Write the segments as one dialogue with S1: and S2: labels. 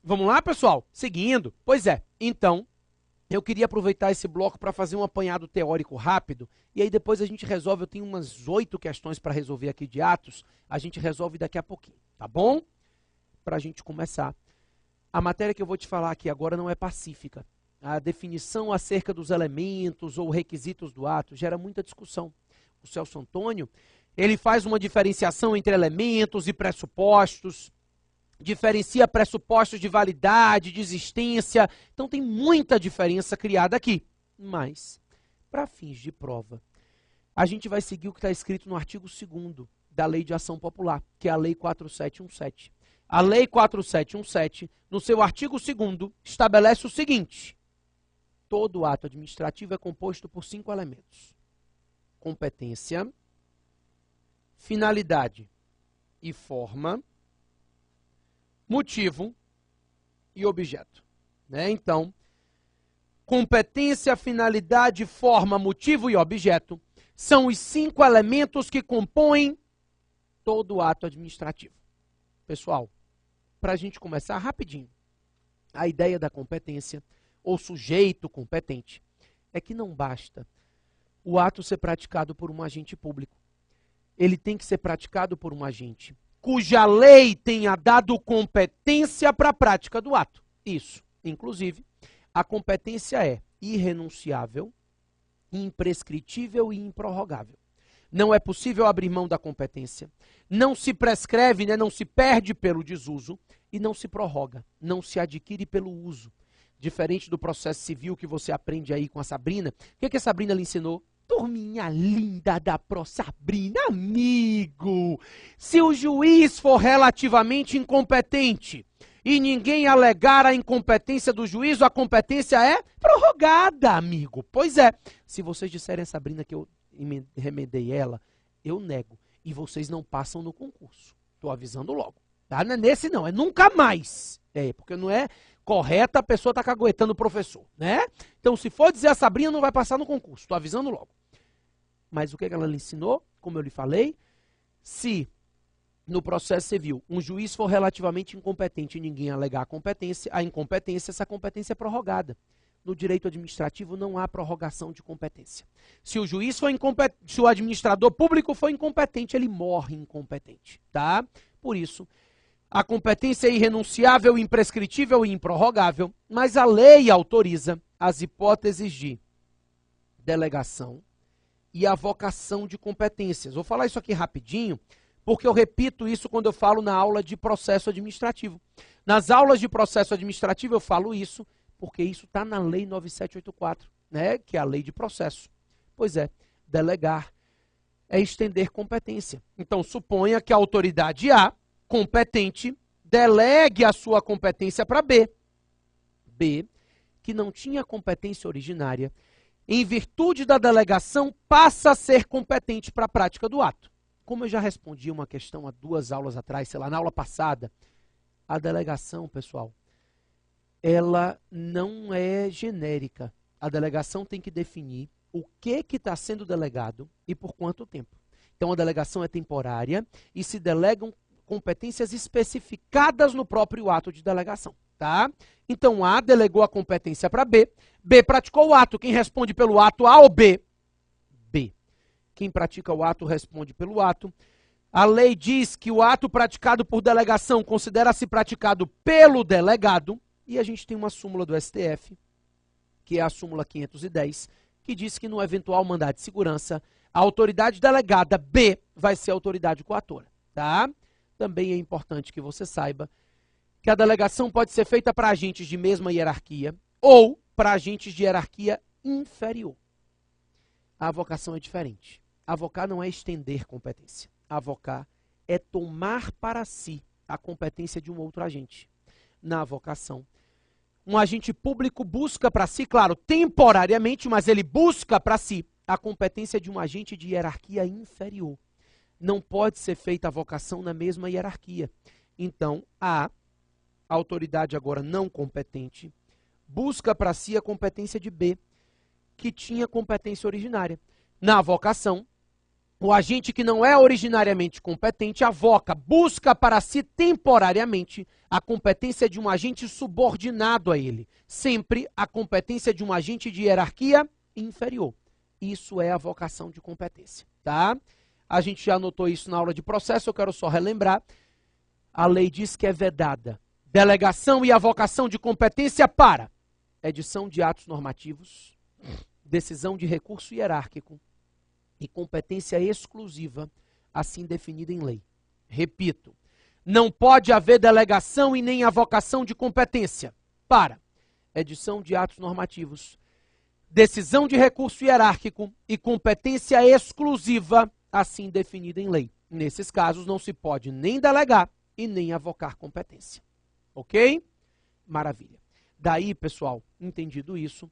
S1: Vamos lá, pessoal? Seguindo. Pois é, então, eu queria aproveitar esse bloco para fazer um apanhado teórico rápido, e aí depois a gente resolve, eu tenho umas 8 questões para resolver aqui de Atos, a gente resolve daqui a pouquinho, tá bom? Para a gente começar. A matéria que eu vou te falar aqui agora não é pacífica. A definição acerca dos elementos ou requisitos do ato gera muita discussão. O Celso Antônio, ele faz uma diferenciação entre elementos e pressupostos, diferencia pressupostos de validade, de existência, então tem muita diferença criada aqui. Mas, para fins de prova, a gente vai seguir o que está escrito no artigo 2º da Lei de Ação Popular, que é a Lei 4717. A Lei 4717, no seu artigo 2º, estabelece o seguinte: todo ato administrativo é composto por 5 elementos: competência, finalidade e forma, motivo e objeto. Então, competência, finalidade, forma, motivo e objeto são os 5 elementos que compõem todo ato administrativo. Pessoal, para a gente começar rapidinho, a ideia da competência, ou sujeito competente, é que não basta o ato ser praticado por um agente público. Ele tem que ser praticado por um agente cuja lei tenha dado competência para a prática do ato. Isso, inclusive, a competência é irrenunciável, imprescritível e improrrogável. Não é possível abrir mão da competência, não se prescreve, não se perde pelo desuso e não se prorroga, não se adquire pelo uso. Diferente do processo civil que você aprende aí com a Sabrina. O que a Sabrina lhe ensinou? Turminha linda da Sabrina, amigo! Se o juiz for relativamente incompetente e ninguém alegar a incompetência do juiz, a competência é prorrogada, amigo. Pois é, se vocês disserem a Sabrina que eu remedei ela, eu nego. E vocês não passam no concurso. Estou avisando logo. Tá? Não é nesse não, é nunca mais. Porque não é correta a pessoa estar caguetando o professor, né? Então, se for dizer a Sabrina, não vai passar no concurso. Estou avisando logo. Mas o que ela lhe ensinou? Como eu lhe falei, se no processo civil um juiz for relativamente incompetente e ninguém alegar a incompetência, essa competência é prorrogada. No direito administrativo não há prorrogação de competência. Se o juiz for incompetente, se o administrador público for incompetente, ele morre incompetente, tá? Por isso, a competência é irrenunciável, imprescritível e improrrogável, mas a lei autoriza as hipóteses de delegação e avocação de competências. Vou falar isso aqui rapidinho, porque eu repito isso quando eu falo na aula de processo administrativo. Nas aulas de processo administrativo eu falo isso, porque isso está na Lei 9784, que é a lei de processo. Pois é, delegar é estender competência. Então, suponha que a autoridade A, competente, delegue a sua competência para B. B, que não tinha competência originária, em virtude da delegação, passa a ser competente para a prática do ato. Como eu já respondi uma questão há 2 aulas atrás, sei lá, na aula passada, a delegação, pessoal, ela não é genérica. A delegação tem que definir o que está sendo delegado e por quanto tempo. Então, a delegação é temporária e se delegam competências especificadas no próprio ato de delegação, tá? Então, A delegou a competência para B, B praticou o ato. Quem responde pelo ato, A ou B? B. Quem pratica o ato responde pelo ato. A lei diz que o ato praticado por delegação considera-se praticado pelo delegado. E a gente tem uma súmula do STF, que é a súmula 510, que diz que no eventual mandado de segurança, a autoridade delegada B vai ser a autoridade coatora, tá? Também é importante que você saiba que a delegação pode ser feita para agentes de mesma hierarquia ou para agentes de hierarquia inferior. A avocação é diferente. Avocar não é estender competência. Avocar é tomar para si a competência de um outro agente. Na avocação, um agente público busca para si, claro, temporariamente, mas ele busca para si a competência de um agente de hierarquia inferior. Não pode ser feita a avocação na mesma hierarquia. Então, a autoridade agora não competente busca para si a competência de B, que tinha competência originária. Na avocação, o agente que não é originariamente competente avoca, busca para si temporariamente a competência de um agente subordinado a ele. Sempre a competência de um agente de hierarquia inferior. Isso é a vocação de competência, tá? A gente já anotou isso na aula de processo, eu quero só relembrar. A lei diz que é vedada delegação e avocação de competência para edição de atos normativos, decisão de recurso hierárquico e competência exclusiva, assim definida em lei. Repito, não pode haver delegação e nem avocação de competência para edição de atos normativos, decisão de recurso hierárquico e competência exclusiva, assim definida em lei. Nesses casos, não se pode nem delegar e nem avocar competência. Ok? Maravilha. Daí, pessoal, entendido isso,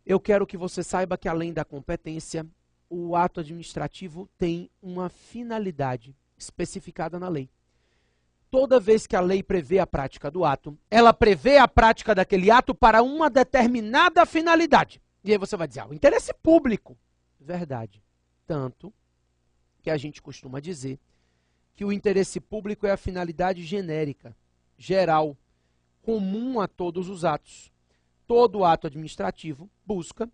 S1: eu quero que você saiba que, além da competência, o ato administrativo tem uma finalidade especificada na lei. Toda vez que a lei prevê a prática do ato, ela prevê a prática daquele ato para uma determinada finalidade. E aí você vai dizer, o interesse público. Verdade. Tanto que a gente costuma dizer que o interesse público é a finalidade genérica, geral, comum a todos os atos. Todo ato administrativo busca,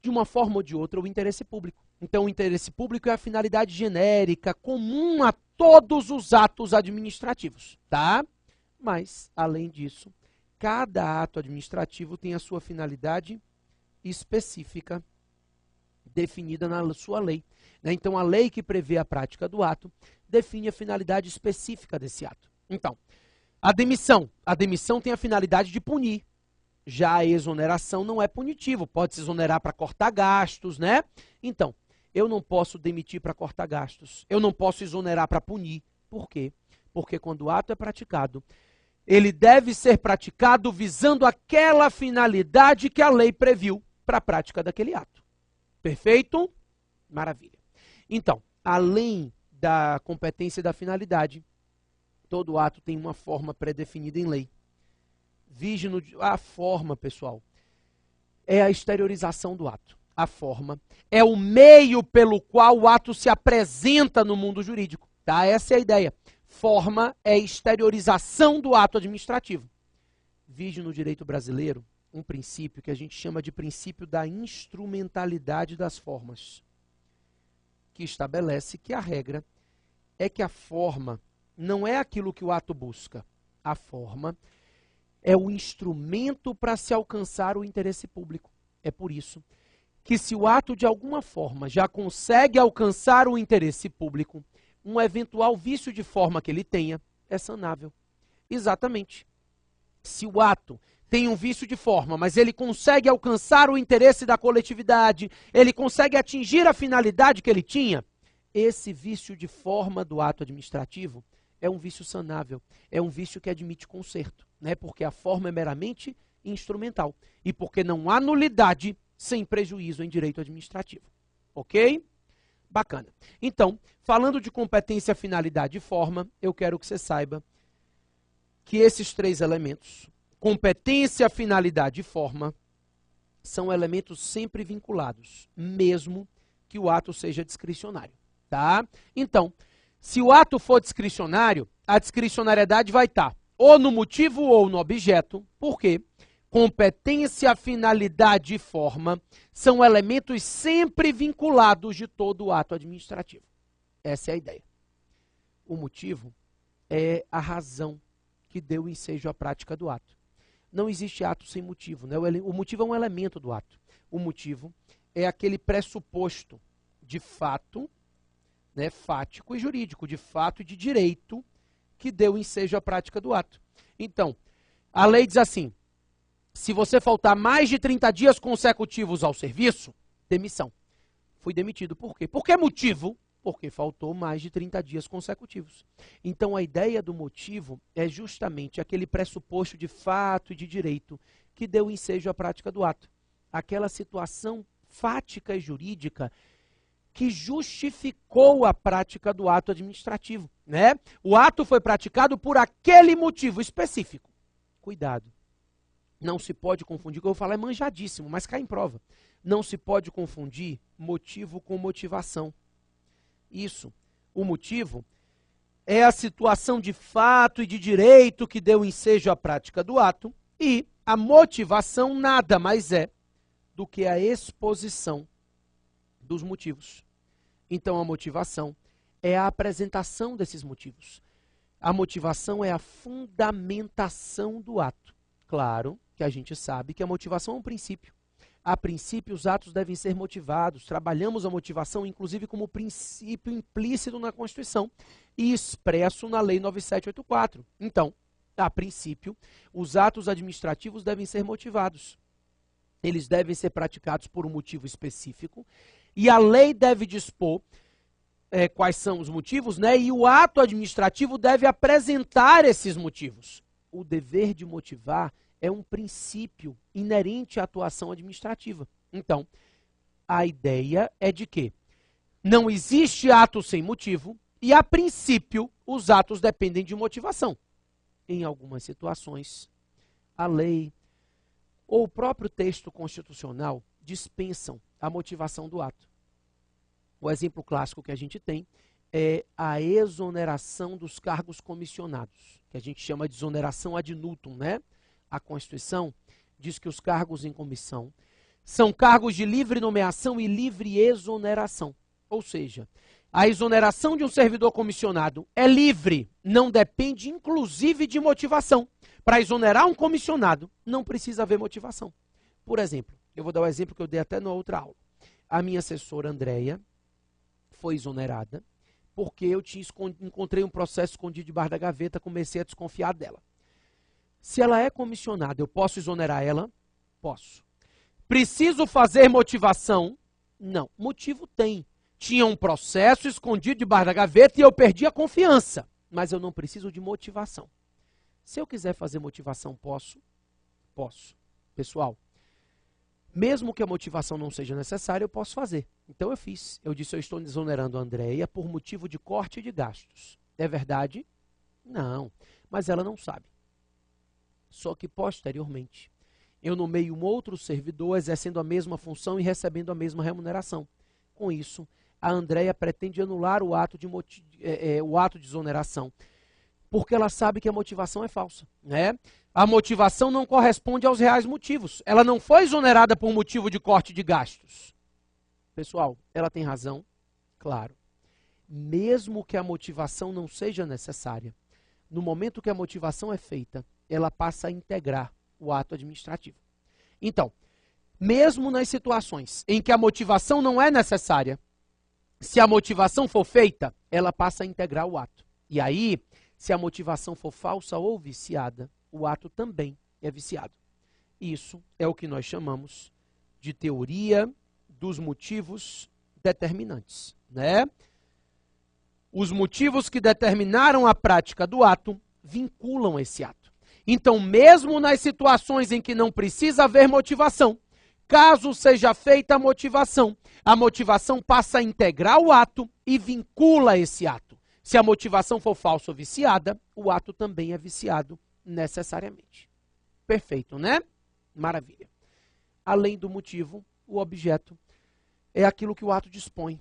S1: de uma forma ou de outra, o interesse público. Então, o interesse público é a finalidade genérica, comum a todos os atos administrativos, tá? Mas, além disso, cada ato administrativo tem a sua finalidade específica, definida na sua lei. Então, a lei que prevê a prática do ato define a finalidade específica desse ato. Então, a demissão tem a finalidade de punir. Já a exoneração não é punitivo, pode se exonerar para cortar gastos, né? Então, eu não posso demitir para cortar gastos, eu não posso exonerar para punir. Por quê? Porque quando o ato é praticado, ele deve ser praticado visando aquela finalidade que a lei previu para a prática daquele ato. Perfeito? Maravilha. Então, além da competência e da finalidade, todo ato tem uma forma pré-definida em lei. A forma, pessoal, é a exteriorização do ato. A forma é o meio pelo qual o ato se apresenta no mundo jurídico. Tá? Essa é a ideia. Forma é exteriorização do ato administrativo. Vige no direito brasileiro um princípio que a gente chama de princípio da instrumentalidade das formas, que estabelece que a regra é que a forma não é aquilo que o ato busca. A forma é o instrumento para se alcançar o interesse público. É por isso que, se o ato de alguma forma já consegue alcançar o interesse público, um eventual vício de forma que ele tenha é sanável. Exatamente. Se o ato tem um vício de forma, mas ele consegue alcançar o interesse da coletividade, ele consegue atingir a finalidade que ele tinha, esse vício de forma do ato administrativo é um vício sanável, é um vício que admite conserto, né? Porque a forma é meramente instrumental e porque não há nulidade sem prejuízo em direito administrativo. Ok? Bacana. Então, falando de competência, finalidade e forma, eu quero que você saiba que esses três elementos, competência, finalidade e forma, são elementos sempre vinculados, mesmo que o ato seja discricionário. Tá? Então, se o ato for discricionário, a discricionariedade vai estar ou no motivo ou no objeto. Por quê? Competência, finalidade e forma são elementos sempre vinculados de todo o ato administrativo. Essa é a ideia. O motivo é a razão que deu ensejo à prática do ato. Não existe ato sem motivo, né? O motivo é um elemento do ato. O motivo é aquele pressuposto de fato, né, fático e jurídico, de fato e de direito, que deu ensejo à prática do ato. Então, a lei diz assim: se você faltar mais de 30 dias consecutivos ao serviço, demissão. Fui demitido. Por quê? Por que motivo? Porque faltou mais de 30 dias consecutivos. Então, a ideia do motivo é justamente aquele pressuposto de fato e de direito que deu ensejo à prática do ato. Aquela situação fática e jurídica que justificou a prática do ato administrativo, né? O ato foi praticado por aquele motivo específico. Cuidado. Não se pode confundir, o que eu vou falar é manjadíssimo, mas cai em prova. Não se pode confundir motivo com motivação. Isso. O motivo é a situação de fato e de direito que deu ensejo à prática do ato, e a motivação nada mais é do que a exposição dos motivos. Então, a motivação é a apresentação desses motivos. A motivação é a fundamentação do ato. Claro que a gente sabe que a motivação é um princípio. A princípio, os atos devem ser motivados. Trabalhamos a motivação, inclusive, como princípio implícito na Constituição e expresso na Lei 9784. Então, a princípio, os atos administrativos devem ser motivados. Eles devem ser praticados por um motivo específico e a lei deve dispor quais são os motivos, né? E o ato administrativo deve apresentar esses motivos. O dever de motivar é um princípio inerente à atuação administrativa. Então, a ideia é de que não existe ato sem motivo e, a princípio, os atos dependem de motivação. Em algumas situações, a lei ou o próprio texto constitucional dispensam a motivação do ato. O exemplo clássico que a gente tem é a exoneração dos cargos comissionados, que a gente chama de exoneração ad nutum, né? A Constituição diz que os cargos em comissão são cargos de livre nomeação e livre exoneração. Ou seja, a exoneração de um servidor comissionado é livre, não depende inclusive de motivação. Para exonerar um comissionado, não precisa haver motivação. Por exemplo, eu vou dar o exemplo que eu dei até na outra aula. A minha assessora, Andréia, foi exonerada porque eu encontrei um processo escondido debaixo da gaveta, comecei a desconfiar dela. Se ela é comissionada, eu posso exonerar ela? Posso. Preciso fazer motivação? Não. Motivo tem. Tinha um processo escondido debaixo da gaveta e eu perdi a confiança. Mas eu não preciso de motivação. Se eu quiser fazer motivação, posso? Posso. Pessoal, mesmo que a motivação não seja necessária, eu posso fazer. Então eu fiz. Eu disse, eu estou exonerando a Andréia por motivo de corte de gastos. É verdade? Não. Mas ela não sabe. Só que posteriormente, eu nomeio um outro servidor exercendo a mesma função e recebendo a mesma remuneração. Com isso, a Andréia pretende anular o ato de exoneração, porque ela sabe que a motivação é falsa, né? A motivação não corresponde aos reais motivos. Ela não foi exonerada por motivo de corte de gastos. Pessoal, ela tem razão? Claro. Mesmo que a motivação não seja necessária, no momento que a motivação é feita, ela passa a integrar o ato administrativo. Então, mesmo nas situações em que a motivação não é necessária, se a motivação for feita, ela passa a integrar o ato. E aí, se a motivação for falsa ou viciada, o ato também é viciado. Isso é o que nós chamamos de teoria dos motivos determinantes, né? Os motivos que determinaram a prática do ato vinculam esse ato. Então, mesmo nas situações em que não precisa haver motivação, caso seja feita a motivação passa a integrar o ato e vincula esse ato. Se a motivação for falsa ou viciada, o ato também é viciado necessariamente. Perfeito, né? Maravilha. Além do motivo, o objeto é aquilo que o ato dispõe.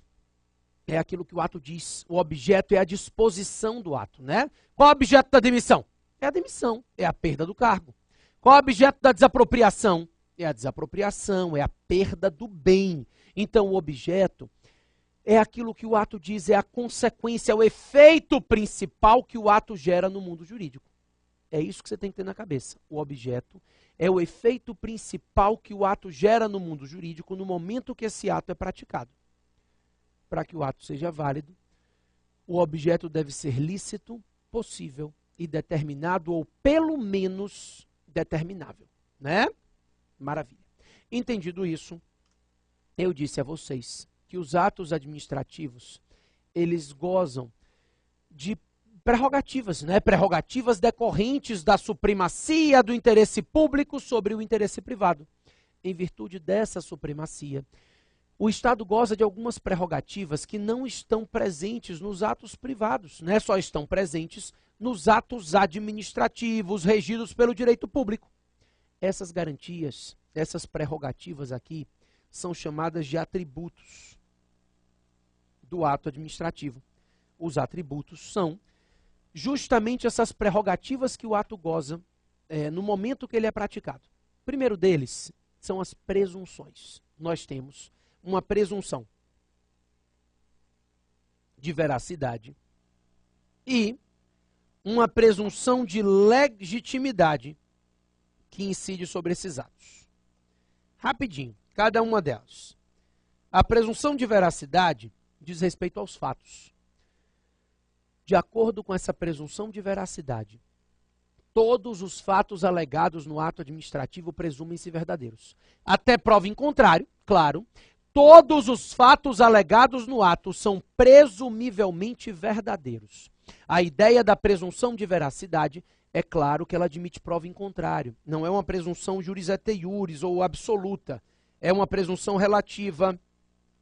S1: É aquilo que o ato diz. O objeto é a disposição do ato, né? Qual é o objeto da demissão? É a demissão, é a perda do cargo. Qual é o objeto da desapropriação? É a desapropriação, é a perda do bem. Então, o objeto é aquilo que o ato diz, é a consequência, é o efeito principal que o ato gera no mundo jurídico. É isso que você tem que ter na cabeça. O objeto é o efeito principal que o ato gera no mundo jurídico no momento que esse ato é praticado. Para que o ato seja válido, o objeto deve ser lícito, possível e determinado, ou pelo menos determinável, né? Maravilha. Entendido isso, eu disse a vocês que os atos administrativos, eles gozam de prerrogativas, né? Prerrogativas decorrentes da supremacia do interesse público sobre o interesse privado. Em virtude dessa supremacia, o Estado goza de algumas prerrogativas que não estão presentes nos atos privados, né? Só estão presentes nos atos administrativos regidos pelo direito público. Essas garantias, essas prerrogativas aqui, são chamadas de atributos do ato administrativo. Os atributos são justamente essas prerrogativas que o ato goza no momento que ele é praticado. O primeiro deles são as presunções. Nós temos uma presunção de veracidade e uma presunção de legitimidade que incide sobre esses atos. Rapidinho, cada uma delas. A presunção de veracidade diz respeito aos fatos. De acordo com essa presunção de veracidade, todos os fatos alegados no ato administrativo presumem-se verdadeiros. Até prova em contrário, claro, todos os fatos alegados no ato são presumivelmente verdadeiros. A ideia da presunção de veracidade é claro que ela admite prova em contrário. Não é uma presunção juris et iuris ou absoluta. É uma presunção relativa,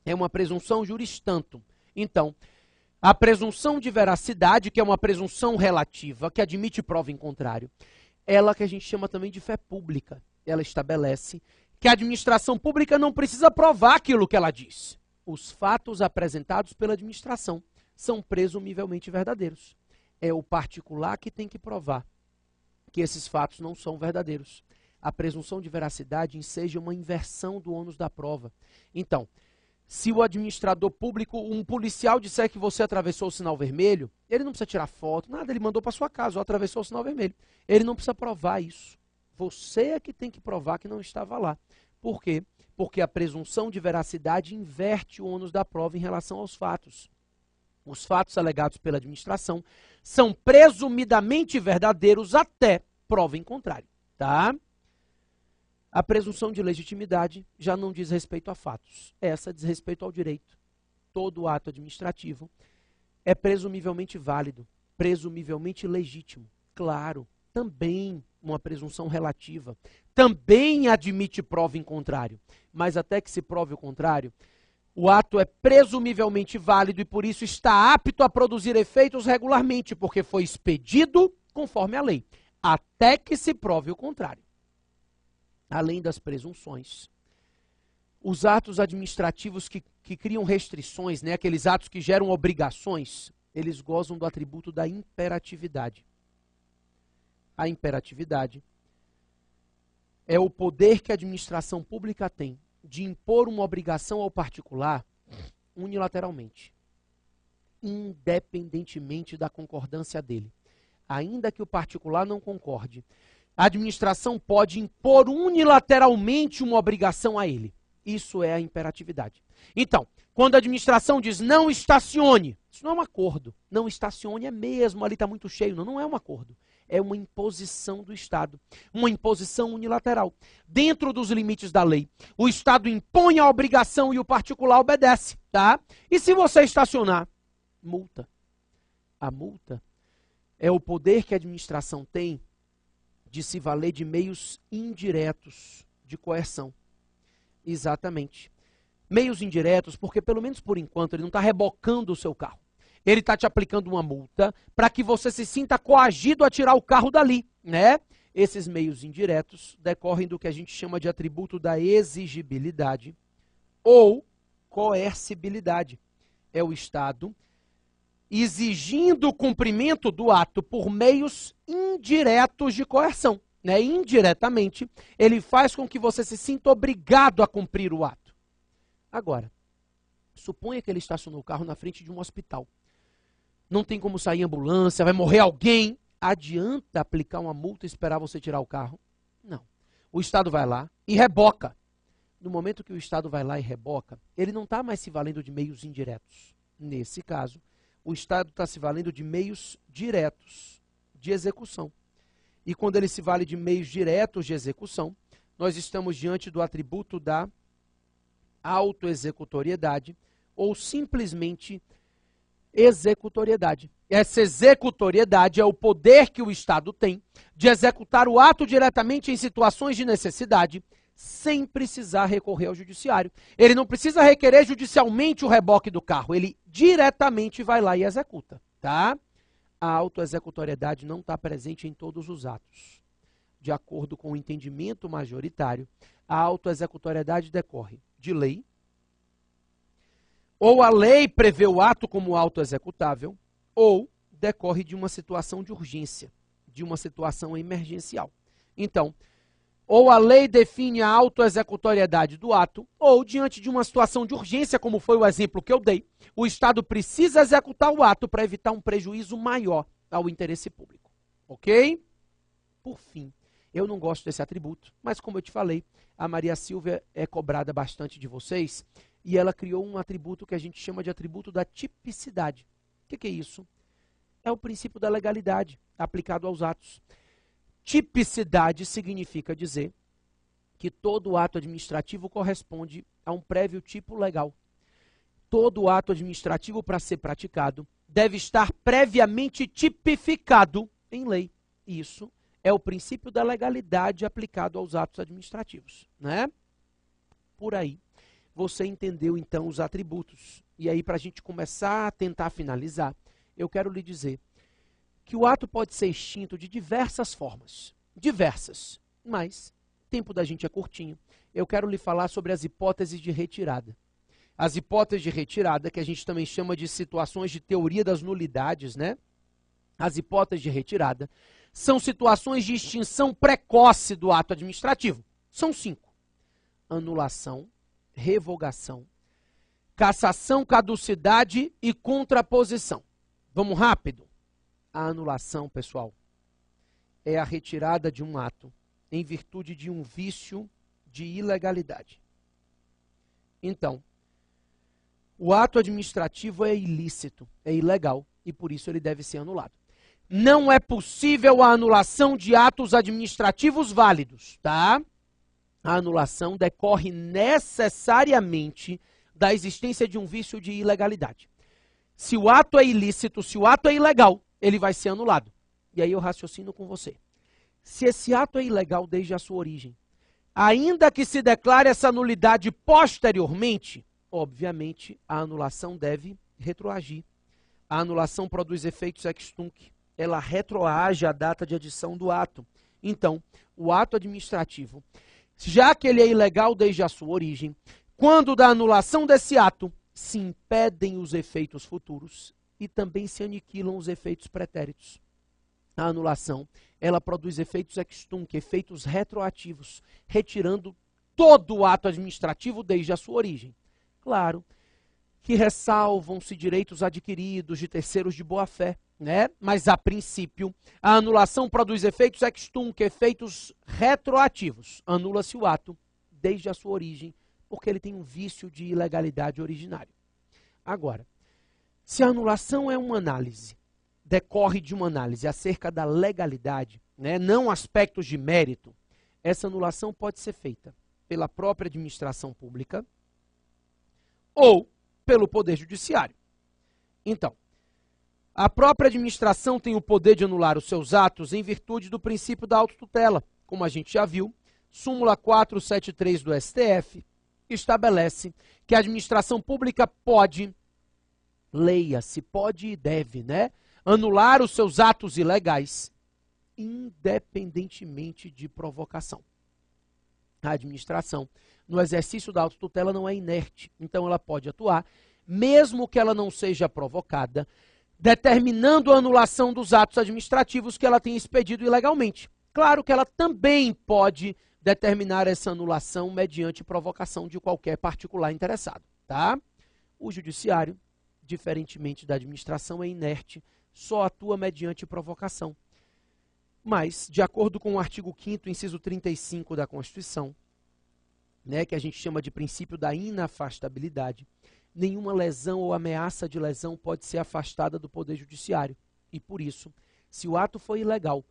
S1: é uma presunção juris tantum. Então, a presunção de veracidade, que é uma presunção relativa, que admite prova em contrário, ela que a gente chama também de fé pública. Ela estabelece que a administração pública não precisa provar aquilo que ela diz. Os fatos apresentados pela administração são presumivelmente verdadeiros. É o particular que tem que provar que esses fatos não são verdadeiros. A presunção de veracidade enseja uma inversão do ônus da prova. Então, se o administrador público, um policial disser que você atravessou o sinal vermelho, ele não precisa tirar foto, nada, ele mandou para sua casa, ou atravessou o sinal vermelho. Ele não precisa provar isso. Você é que tem que provar que não estava lá. Por quê? Porque a presunção de veracidade inverte o ônus da prova em relação aos fatos. Os fatos alegados pela administração são presumidamente verdadeiros até prova em contrário, tá? A presunção de legitimidade já não diz respeito a fatos. Essa diz respeito ao direito. Todo ato administrativo é presumivelmente válido, presumivelmente legítimo. Claro, também uma presunção relativa. Também admite prova em contrário. Mas até que se prove o contrário, o ato é presumivelmente válido e por isso está apto a produzir efeitos regularmente, porque foi expedido conforme a lei. Até que se prove o contrário. Além das presunções, os atos administrativos que criam restrições, né, aqueles atos que geram obrigações, eles gozam do atributo da imperatividade. A imperatividade é o poder que a administração pública tem de impor uma obrigação ao particular unilateralmente, independentemente da concordância dele. Ainda que o particular não concorde, a administração pode impor unilateralmente uma obrigação a ele. Isso é a imperatividade. Então, quando a administração diz não estacione, isso não é um acordo. Não estacione é mesmo, ali está muito cheio. Não, não é um acordo. É uma imposição do Estado. Uma imposição unilateral. Dentro dos limites da lei, o Estado impõe a obrigação e o particular obedece, tá? E se você estacionar, multa. A multa é o poder que a administração tem de se valer de meios indiretos de coerção. Exatamente. Meios indiretos, porque pelo menos por enquanto ele não está rebocando o seu carro. Ele está te aplicando uma multa para que você se sinta coagido a tirar o carro dali, né? Esses meios indiretos decorrem do que a gente chama de atributo da exigibilidade ou coercibilidade. É o Estado exigindo o cumprimento do ato por meios indiretos de coerção, né? Indiretamente, ele faz com que você se sinta obrigado a cumprir o ato. Agora, suponha que ele estacionou o carro na frente de um hospital. Não tem como sair ambulância, vai morrer alguém. Adianta aplicar uma multa e esperar você tirar o carro? Não. O Estado vai lá e reboca. No momento que o Estado vai lá e reboca, ele não está mais se valendo de meios indiretos. Nesse caso, o Estado está se valendo de meios diretos de execução. E quando ele se vale de meios diretos de execução, nós estamos diante do atributo da autoexecutoriedade ou simplesmente executoriedade. Essa executoriedade é o poder que o Estado tem de executar o ato diretamente em situações de necessidade, sem precisar recorrer ao judiciário. Ele não precisa requerer judicialmente o reboque do carro, ele diretamente vai lá e executa, tá? A autoexecutoriedade não está presente em todos os atos. De acordo com o entendimento majoritário, a autoexecutoriedade decorre de lei, ou a lei prevê o ato como autoexecutável, ou decorre de uma situação de urgência, de uma situação emergencial. Então, ou a lei define a autoexecutoriedade do ato, ou diante de uma situação de urgência, como foi o exemplo que eu dei, o Estado precisa executar o ato para evitar um prejuízo maior ao interesse público. Ok? Por fim, eu não gosto desse atributo, mas como eu te falei, a Maria Silvia é cobrada bastante de vocês e ela criou um atributo que a gente chama de atributo da tipicidade. O que é isso? É o princípio da legalidade aplicado aos atos. Tipicidade significa dizer que todo ato administrativo corresponde a um prévio tipo legal. Todo ato administrativo, para ser praticado, deve estar previamente tipificado em lei. Isso é o princípio da legalidade aplicado aos atos administrativos, né? Por aí, você entendeu então os atributos. E aí, para a gente começar a tentar finalizar, eu quero lhe dizer que o ato pode ser extinto de diversas formas. Diversas. Mas o tempo da gente é curtinho. Eu quero lhe falar sobre as hipóteses de retirada. As hipóteses de retirada, que a gente também chama de situações de teoria das nulidades, né? As hipóteses de retirada são situações de extinção precoce do ato administrativo. São 5. Anulação, revogação, cassação, caducidade e contraposição. Vamos rápido? A anulação, pessoal, é a retirada de um ato em virtude de um vício de ilegalidade. Então, o ato administrativo é ilícito, é ilegal, e por isso ele deve ser anulado. Não é possível a anulação de atos administrativos válidos, tá? A anulação decorre necessariamente da existência de um vício de ilegalidade. Se o ato é ilícito, se o ato é ilegal, ele vai ser anulado. E aí eu raciocino com você. Se esse ato é ilegal desde a sua origem, ainda que se declare essa nulidade posteriormente, obviamente a anulação deve retroagir. A anulação produz efeitos ex tunc. Ela retroage à data de adição do ato. Então, o ato administrativo, já que ele é ilegal desde a sua origem, quando da anulação desse ato, se impedem os efeitos futuros e também se aniquilam os efeitos pretéritos. A anulação, ela produz efeitos ex tunc, efeitos retroativos, retirando todo o ato administrativo desde a sua origem. Claro que ressalvam-se direitos adquiridos de terceiros de boa-fé, né? Mas, a princípio, a anulação produz efeitos ex tunc, efeitos retroativos. Anula-se o ato desde a sua origem, porque ele tem um vício de ilegalidade originário. Agora, se a anulação é uma análise, decorre de uma análise acerca da legalidade, né, não aspectos de mérito, essa anulação pode ser feita pela própria administração pública ou pelo Poder Judiciário. Então, a própria administração tem o poder de anular os seus atos em virtude do princípio da autotutela, como a gente já viu, súmula 473 do STF, estabelece que a administração pública pode, leia-se, pode e deve, né, anular os seus atos ilegais, independentemente de provocação. A administração, no exercício da autotutela, não é inerte, então ela pode atuar, mesmo que ela não seja provocada, determinando a anulação dos atos administrativos que ela tenha expedido ilegalmente. Claro que ela também pode determinar essa anulação mediante provocação de qualquer particular interessado, tá? O judiciário, diferentemente da administração, é inerte, só atua mediante provocação. Mas, de acordo com o artigo 5º, inciso 35 da Constituição, né, que a gente chama de princípio da inafastabilidade, nenhuma lesão ou ameaça de lesão pode ser afastada do Poder Judiciário. E por isso, se o ato foi ilegal,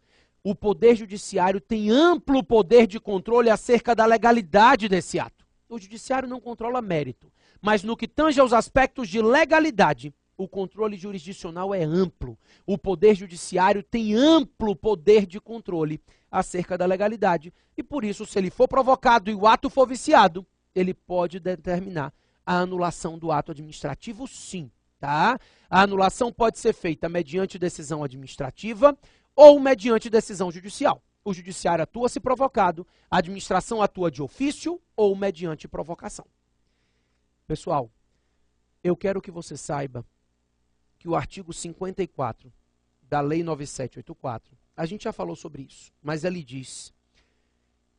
S1: o Poder Judiciário tem amplo poder de controle acerca da legalidade desse ato. O Judiciário não controla mérito, mas no que tange aos aspectos de legalidade, o controle jurisdicional é amplo. O Poder Judiciário tem amplo poder de controle acerca da legalidade. E por isso, se ele for provocado e o ato for viciado, ele pode determinar a anulação do ato administrativo, sim. Tá? A anulação pode ser feita mediante decisão administrativa ou mediante decisão judicial. O judiciário atua se provocado, a administração atua de ofício ou mediante provocação. Pessoal, eu quero que você saiba que o artigo 54 da Lei 9784, a gente já falou sobre isso, mas ele diz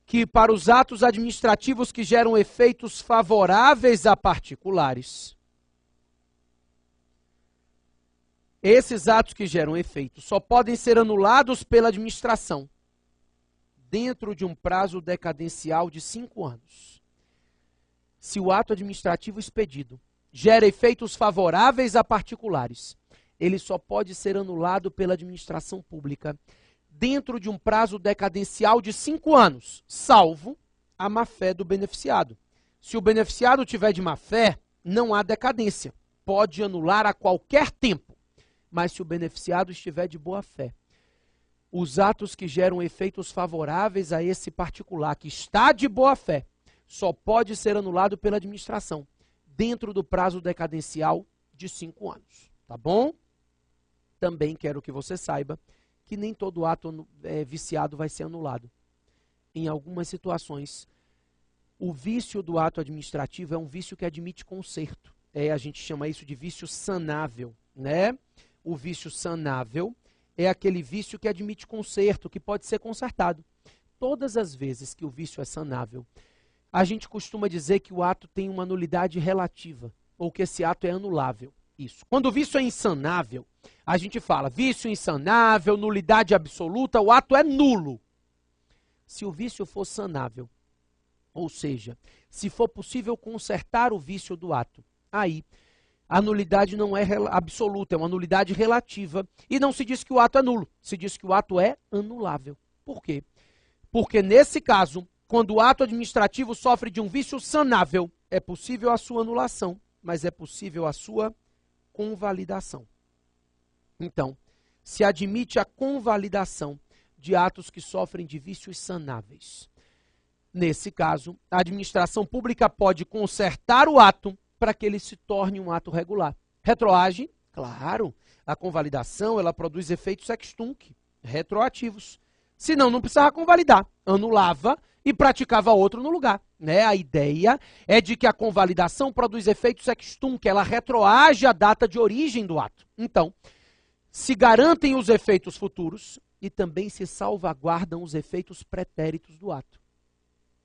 S1: que para os atos administrativos que geram efeitos favoráveis a particulares, esses atos que geram efeitos só podem ser anulados pela administração dentro de um prazo decadencial de 5 anos. Se o ato administrativo expedido gera efeitos favoráveis a particulares, ele só pode ser anulado pela administração pública dentro de um prazo decadencial de 5 anos, salvo a má-fé do beneficiado. Se o beneficiado tiver de má-fé, não há decadência. Pode anular a qualquer tempo. Mas se o beneficiado estiver de boa-fé, os atos que geram efeitos favoráveis a esse particular que está de boa-fé, só pode ser anulado pela administração, dentro do prazo decadencial de 5 anos. Tá bom? Também quero que você saiba que nem todo ato viciado vai ser anulado. Em algumas situações, o vício do ato administrativo é um vício que admite conserto. A gente chama isso de vício sanável, né? O vício sanável é aquele vício que admite conserto, que pode ser consertado. Todas as vezes que o vício é sanável, a gente costuma dizer que o ato tem uma nulidade relativa, ou que esse ato é anulável. Isso. Quando o vício é insanável, a gente fala vício insanável, nulidade absoluta, o ato é nulo. Se o vício for sanável, ou seja, se for possível consertar o vício do ato, aí a nulidade não é absoluta, é uma nulidade relativa. E não se diz que o ato é nulo, se diz que o ato é anulável. Por quê? Porque nesse caso, quando o ato administrativo sofre de um vício sanável, é possível a sua anulação, mas é possível a sua convalidação. Então, se admite a convalidação de atos que sofrem de vícios sanáveis. Nesse caso, a administração pública pode consertar o ato para que ele se torne um ato regular. Retroage, claro, a convalidação ela produz efeitos ex tunc, retroativos. Senão, não precisava convalidar, anulava e praticava outro no lugar. Né? A ideia é de que a convalidação produz efeitos ex tunc, ela retroage a data de origem do ato. Então, se garantem os efeitos futuros e também se salvaguardam os efeitos pretéritos do ato.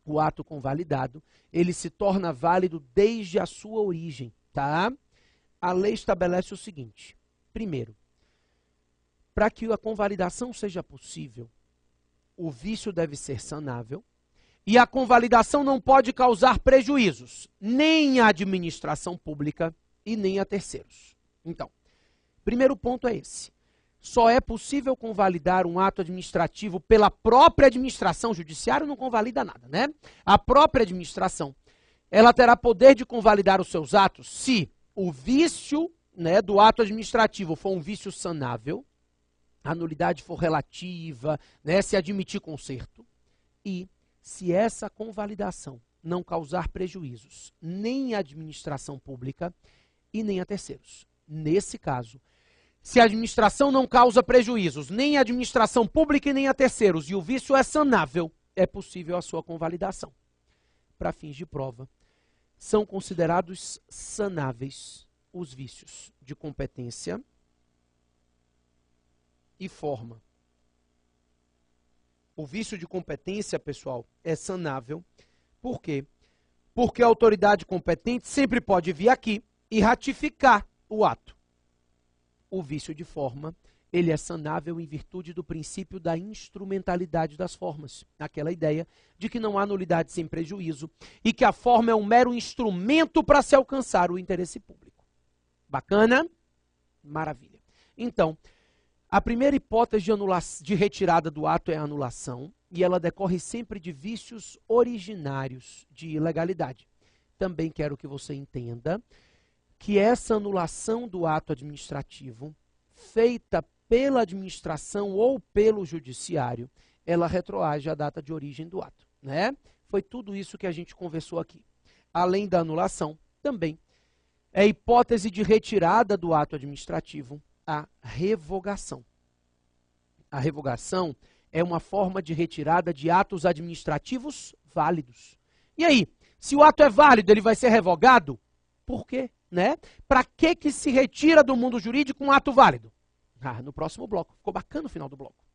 S1: O ato convalidado, ele se torna válido desde a sua origem, tá? A lei estabelece o seguinte: primeiro, para que a convalidação seja possível, o vício deve ser sanável e a convalidação não pode causar prejuízos, nem à administração pública e nem a terceiros. Então, primeiro ponto é esse. Só é possível convalidar um ato administrativo pela própria administração. O judiciário não convalida nada, né? A própria administração, ela terá poder de convalidar os seus atos se o vício, né, do ato administrativo for um vício sanável, a nulidade for relativa, né, se admitir conserto, e se essa convalidação não causar prejuízos nem à administração pública e nem a terceiros. Nesse caso, se a administração não causa prejuízos, nem à administração pública e nem a terceiros, e o vício é sanável, é possível a sua convalidação. Para fins de prova, são considerados sanáveis os vícios de competência e forma. O vício de competência, pessoal, é sanável. Por quê? Porque a autoridade competente sempre pode vir aqui e ratificar o ato. O vício de forma, ele é sanável em virtude do princípio da instrumentalidade das formas. Aquela ideia de que não há nulidade sem prejuízo e que a forma é um mero instrumento para se alcançar o interesse público. Bacana? Maravilha. Então, a primeira hipótese de retirada do ato é a anulação e ela decorre sempre de vícios originários de ilegalidade. Também quero que você entenda que essa anulação do ato administrativo, feita pela administração ou pelo judiciário, ela retroage à data de origem do ato. Né? Foi tudo isso que a gente conversou aqui. Além da anulação, também é hipótese de retirada do ato administrativo, a revogação. A revogação é uma forma de retirada de atos administrativos válidos. E aí, se o ato é válido, ele vai ser revogado? Por quê? Né? Para que se retira do mundo jurídico um ato válido? No próximo bloco. Ficou bacana o final do bloco.